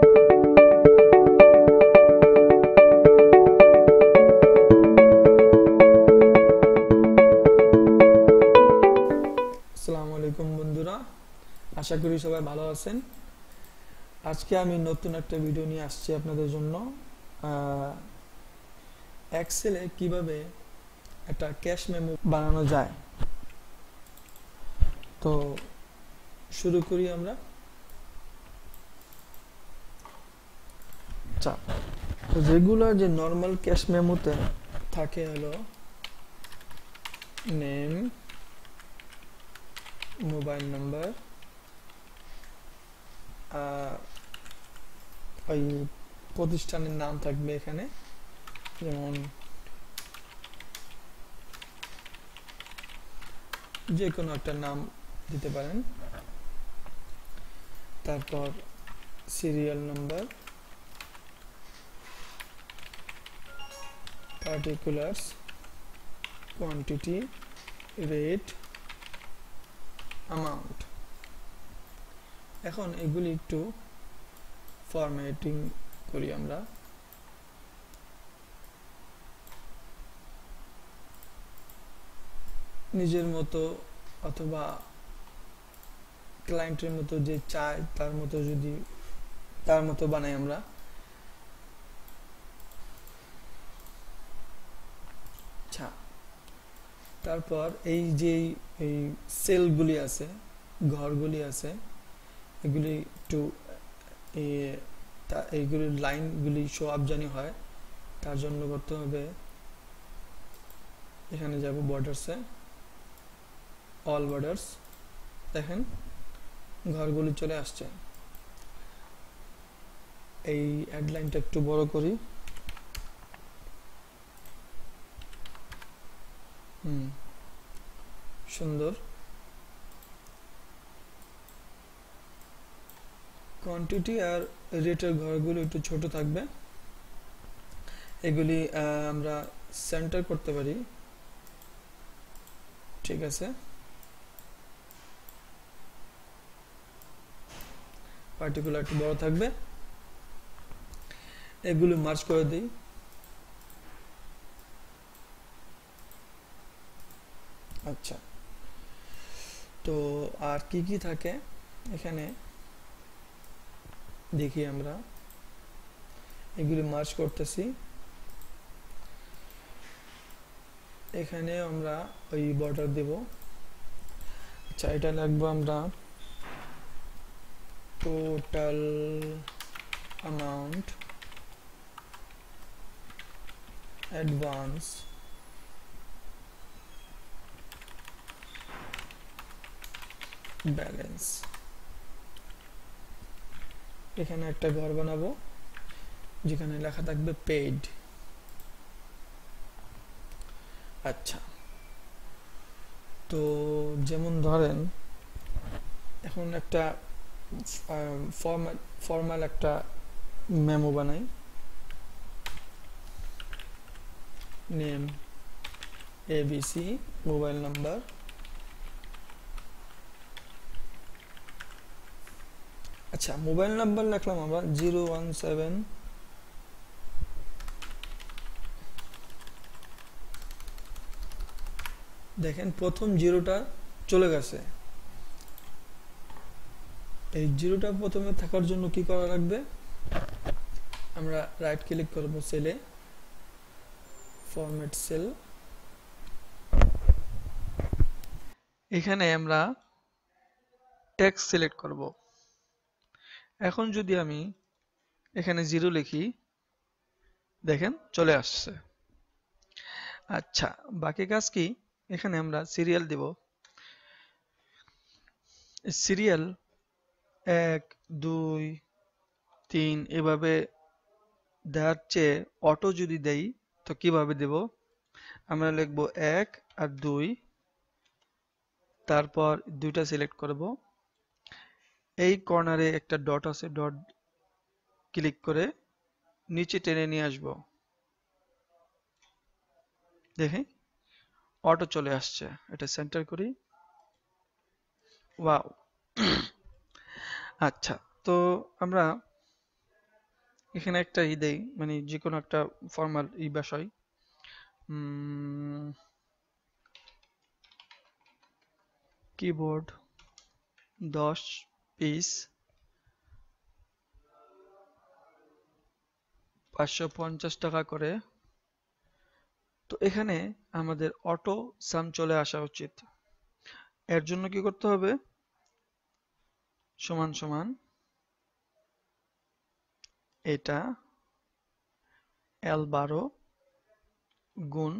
আসসালামু আলাইকুম বন্ধুরা, আশা করি সবাই ভালো আছেন। আজকে আমি নতুন একটা ভিডিও নিয়ে আসছি আপনাদের জন্য। এক্সেলে কিভাবে একটা ক্যাশ মেমো বানানো যায়। তো শুরু করি আমরা। আচ্ছা, তো রেগুলার যে নর্মাল ক্যাশ মেমোতে থাকে হলো নেম, মোবাইল নাম্বার, ওই প্রতিষ্ঠানের নাম থাকবে এখানে, যেমন যে কোনো একটা নাম দিতে পারেন। তারপর serial number, particulars, quantity, rate, amount. এখন এগুলি একটু ফরম্যাটিং করি আমরা। নিজের মতো অথবা ক্লায়েন্টের মতো যে চায় তার মতো বানাই আমরা। আচ্ছা, তারপর এই যে এই সেলগুলি আছে, ঘরগুলি আছে, এগুলি একটু এইগুলির লাইনগুলি শো আপ জানি হয়, তার জন্য করতে হবে এখানে যাব বর্ডারসে, অল বর্ডারস। দেখেন ঘরগুলি চলে আসছে। এই হেডলাইনটা একটু বড় করি। সুন্দর। কোয়ান্টিটি আর রেটের ঘরগুলো একটু ছোট থাকবে। এগুলি আমরা সেন্টার করতে পারি, ঠিক আছে। পার্টিকুলার একটু বড় থাকবে। এগুলো মার্জ করে দিই। আচ্ছা, তো আর কি কি থাকে এখানে দেখি আমরা। এগুলি মার্জ করতেছি। এখানে আমরা ওই বর্ডার দেব। আচ্ছা, এটা লিখবো আমরা টোটাল অ্যামাউন্ট অ্যাডভান্স ব্যালেন্স। এখানে একটা ঘর বানাবো যেখানে লেখা থাকবে পেইড। আচ্ছা, তো যেমন ধরেন এখন একটা ফর্মাল একটা মেমো বানাই। নেম এবিসি, মোবাইল নাম্বার, আচ্ছা মোবাইল নাম্বার লিখলাম আমরা 017। দেখেন প্রথম জিরোটা চলে গেছে। এই জিরোটা প্রথমে থাকার জন্য কি করা লাগবে? আমরা রাইট ক্লিক করব সেলে, ফরম্যাট সেল। এখানে আমরা টেক্সট সিলেক্ট করব। এখন যদি আমি এখানে 0 লিখি, দেখেন চলে আসছে। আচ্ছা, বাকি কাজ কি? এখানে আমরা সিরিয়াল দেব। সিরিয়াল 1 2 3 এভাবে দেওয়ার চেয়ে অটো যদি দেই তো কিভাবে দেব? আমরা লিখব 1 আর 2, তারপর দুইটা সিলেক্ট করব। এই কর্নারে একটা ডট আছে, ডট ক্লিক করে নিচে টেনে নিয়ে আসব। দেখেন অটো চলে আসছে। এটা সেন্টার করি। ওয়াও। আচ্ছা, তো আমরা এখানে একটা দেই, মানে যে কোনো একটা ফর্মাল বিষয়। কিবোর্ড 10 পিস 550 টাকা করে। তো এখানে আমাদের অটো সাম চলে আসা উচিত। এর জন্য কি করতে হবে? সমান সমান এটা L12 গুণ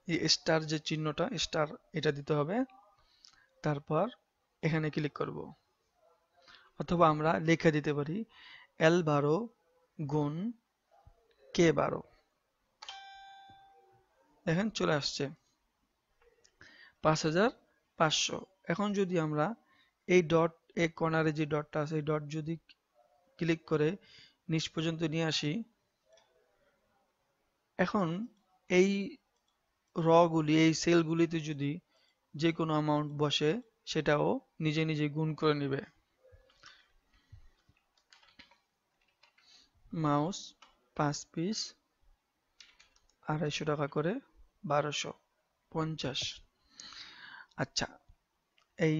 এই স্টার যে চিহ্নটা, স্টার এটা দিতে হবে। তারপর এখানে ক্লিক করব, অথবা আমরা লিখে দিতে পারি L12 গুণ K12। দেখেন চলে আসছে 5500। এখন যদি আমরা এই ডট, এই কর্নারে যে ডটটা আছে, এই ডট যদি ক্লিক করে নিচ পর্যন্ত নিয়ে আসি, এখন এই র গুলি, এই সেলগুলিতে যদি যে কোনো অ্যামাউন্ট বসে, সেটাও নিজে নিজে গুণ করে নেবে। মাউস 5 পিস 250 টাকা করে 1250। আচ্ছা, এই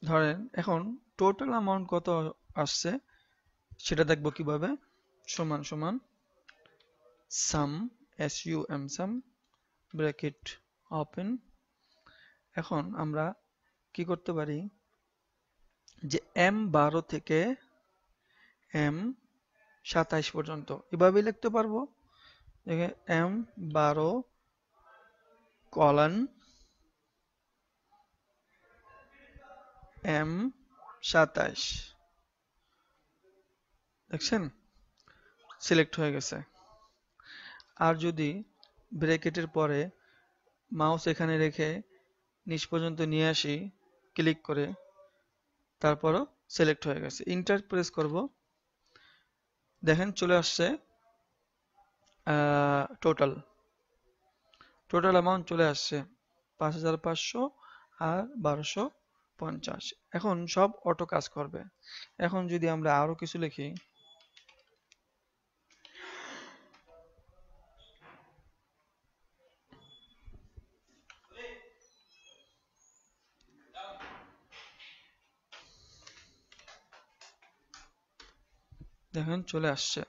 ধরেন এখন টোটাল অ্যামাউন্ট কত আসছে সেটা দেখবো কিভাবে। সমান সমান সাম, সাম ব্র্যাকেট ওপেন। এখন আমরা কি করতে পারি যে M12 থেকে M27 পর্যন্ত এভাবেই লিখতে পারবো। দেখে M12 কলন M27, দেখছেন সিলেক্ট হয়ে গেছে। আর যদি ব্র্যাকেটের পরে মাউস এখানে রেখে নিচ পর্যন্ত নিয়ে আসি ক্লিক করে, তারপরও সিলেক্ট হয়ে গেছে, ইন্টার প্রেস করব, দেখেন চলে আসছে টোটাল অ্যামাউন্ট চলে আসছে 5500 আর 1250। এখন সব অটো কাজ করবে। এখন যদি আমরা আরো কিছু লিখি, দেখেন চলে আসছে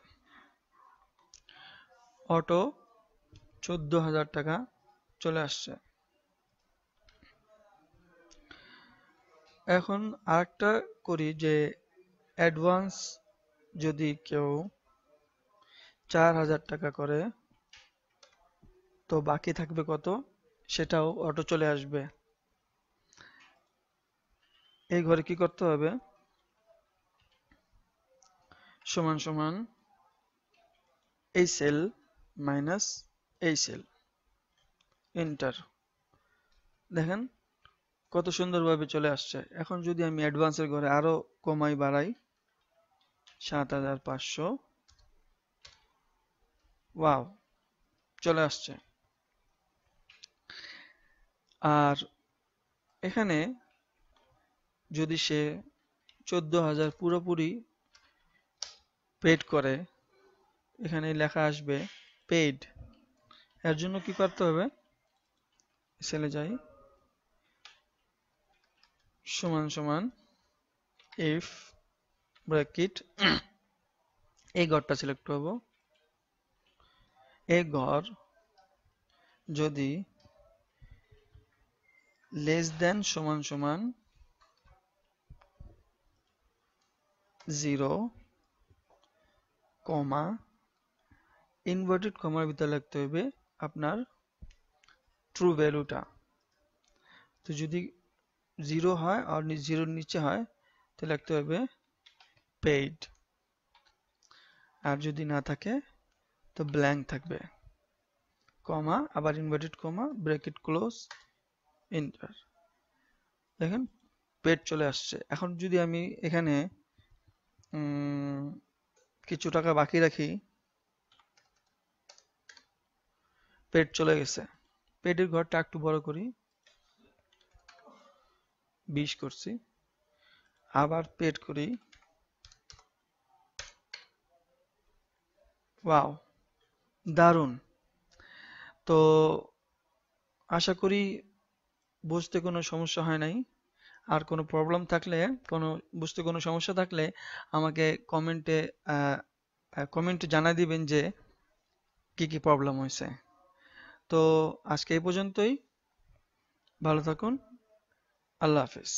অটো 14,000 টাকা চলে আসছে। এখন আরেকটা করি যে অ্যাডভান্স যদি কেউ 4,000 টাকা করে, তো বাকি থাকবে কত সেটাও অটো চলে আসবে। এই ঘরে কি করতে হবে? সমান সমান এই সেল মাইনাস এই সেল, এন্টার। দেখেন কত সুন্দরভাবে চলে আসছে। এখন যদি আমি অ্যাডভান্সের ঘরে আরো কমাই বাড়াই 7,500, ওয়াও চলে আসছে। আর এখানে যদি সে 14,000 পুরোপুরি পেড করে, এখানে লেখা আসবে পেইড। এর জন্য কি করতে হবে? সেলে যাই, সমান সমান ইফ ব্র্যাকেট এই ঘরটা সিলেক্ট করব। এই ঘর যদি লেস দেন সমান সমান 0, কমা ইনভার্টেড কমার ভিতরে লিখতে হবে আপনার ট্রু ভ্যালুটা। তো যদি 0 হয় আর 0 নিচে হয় তো লিখতে হবে পেইড, আর যদি না থাকে তো ব্ল্যাঙ্ক থাকবে, কমা আবার inverted comma bracket close, enter. দেখেন পেড চলে আসছে। এখন যদি আমি এখানে কিছু টাকা বাকি রাখি, পেড চলে গেছে। পেডের ঘরটা একটু বড় করি, 20 করছি, আবার পেড করি, ওয়াও, দারুণ। তো আশা করি বুঝতে কোনো সমস্যা হয় নাই। আর কোনো প্রবলেম থাকলে, কোনো বুঝতে কোনো সমস্যা থাকলে আমাকে কমেন্টে কমেন্টে জানাই দিবেন যে কি কি প্রবলেম হয়েছে। তো আজকে এই পর্যন্তই। ভালো থাকুন। আল্লাহ হাফেজ।